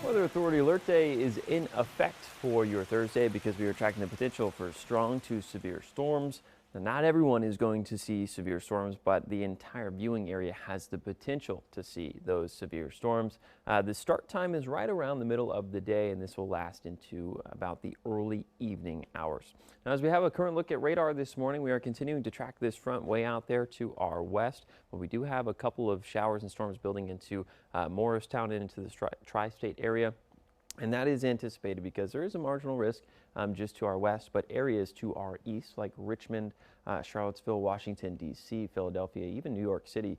Weather Authority Alert Day is in effect for your Thursday because we are tracking the potential for strong to severe storms. Now, not everyone is going to see severe storms, but the entire viewing area has the potential to see those severe storms. The start time is right around the middle of the day, and this will last into about the early evening hours. Now, as we have a current look at radar this morning, we are continuing to track this front way out there to our west, but we do have a couple of showers and storms building into Morristown and into the tri-state area. And that is anticipated because there is a marginal risk just to our west, but areas to our east like Richmond, Charlottesville, Washington, D.C., Philadelphia, even New York City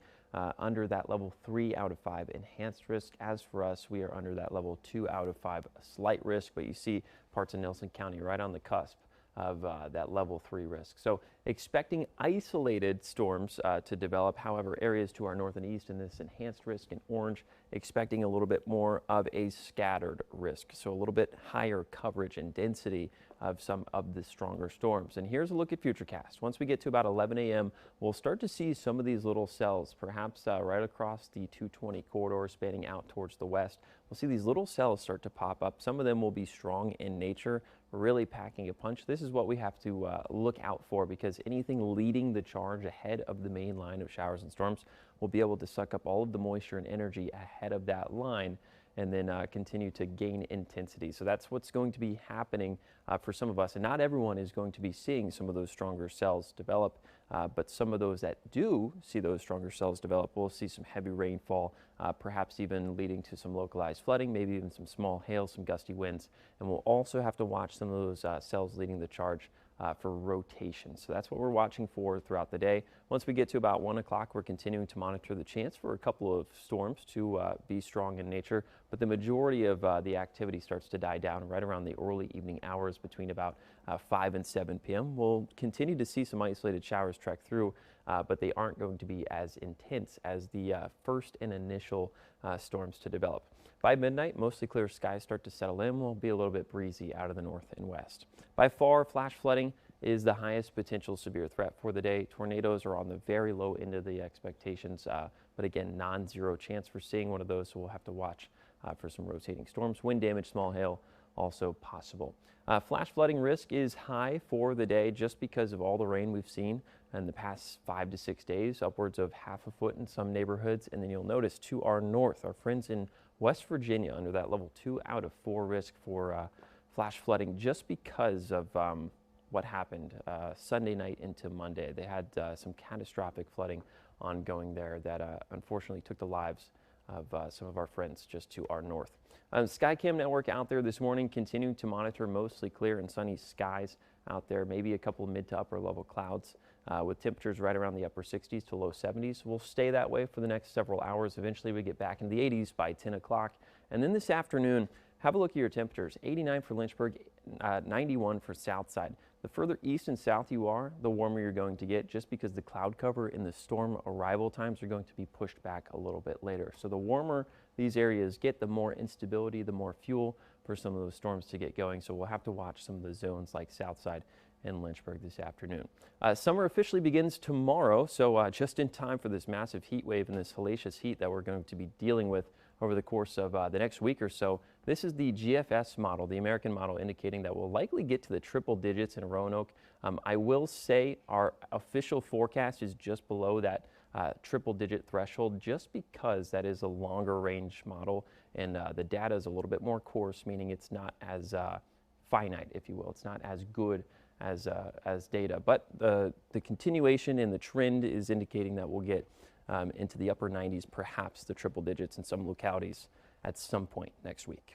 under that level 3 out of 5 enhanced risk. As for us, we are under that level 2 out of 5 slight risk, but you see parts of Nelson County right on the cusp of that level 3 risk. So expecting isolated storms to develop. However, areas to our north and east in this enhanced risk in orange, expecting a little bit more of a scattered risk. So a little bit higher coverage and density of some of the stronger storms. And here's a look at Futurecast. Once we get to about 11 a.m., we'll start to see some of these little cells, perhaps right across the 220 corridor spanning out towards the west. We'll see these little cells start to pop up. Some of them will be strong in nature, really packing a punch. This is what we have to look out for, because anything leading the charge ahead of the main line of showers and storms will be able to suck up all of the moisture and energy ahead of that line and then continue to gain intensity. So that's what's going to be happening for some of us. And not everyone is going to be seeing some of those stronger cells develop, but some of those that do see those stronger cells develop will see some heavy rainfall, perhaps even leading to some localized flooding, maybe even some small hail, some gusty winds. And we'll also have to watch some of those cells leading the charge for rotation. So that's what we're watching for throughout the day. Once we get to about 1 o'clock, we're continuing to monitor the chance for a couple of storms to be strong in nature, but the majority of the activity starts to die down right around the early evening hours between about 5 and 7 p.m. We'll continue to see some isolated showers trek through, but they aren't going to be as intense as the first and initial storms to develop. By midnight, mostly clear skies start to settle in. We'll be a little bit breezy out of the north and west. By far, flash flooding is the highest potential severe threat for the day. Tornadoes are on the very low end of the expectations, but again, non-zero chance for seeing one of those, so we'll have to watch for some rotating storms. Wind damage, small hail, also possible. Flash flooding risk is high for the day just because of all the rain we've seen in the past 5 to 6 days, upwards of half a foot in some neighborhoods. And then you'll notice to our north, our friends in West Virginia under that level 2 out of 4 risk for flash flooding just because of what happened Sunday night into Monday. They had some catastrophic flooding ongoing there that unfortunately took the lives of some of our friends just to our north. Skycam network out there this morning, continuing to monitor mostly clear and sunny skies out there, maybe a couple of mid to upper level clouds with temperatures right around the upper 60s to low 70s. We'll stay that way for the next several hours. Eventually we get back in the 80s by 10 o'clock. And then this afternoon, have a look at your temperatures. 89 for Lynchburg, 91 for Southside. The further east and south you are, the warmer you're going to get, just because the cloud cover and the storm arrival times are going to be pushed back a little bit later. So the warmer these areas get, the more instability, the more fuel for some of those storms to get going. So we'll have to watch some of the zones like Southside and Lynchburg this afternoon. Summer officially begins tomorrow, so just in time for this massive heat wave and this hellacious heat that we're going to be dealing with over the course of the next week or so. This is the GFS model, the American model, indicating that we'll likely get to the triple digits in Roanoke. I will say our official forecast is just below that triple digit threshold, just because that is a longer range model and the data is a little bit more coarse, meaning it's not as finite, if you will. It's not as good as data, but the continuation and the trend is indicating that we'll get into the upper 90s, perhaps the triple digits in some localities at some point next week.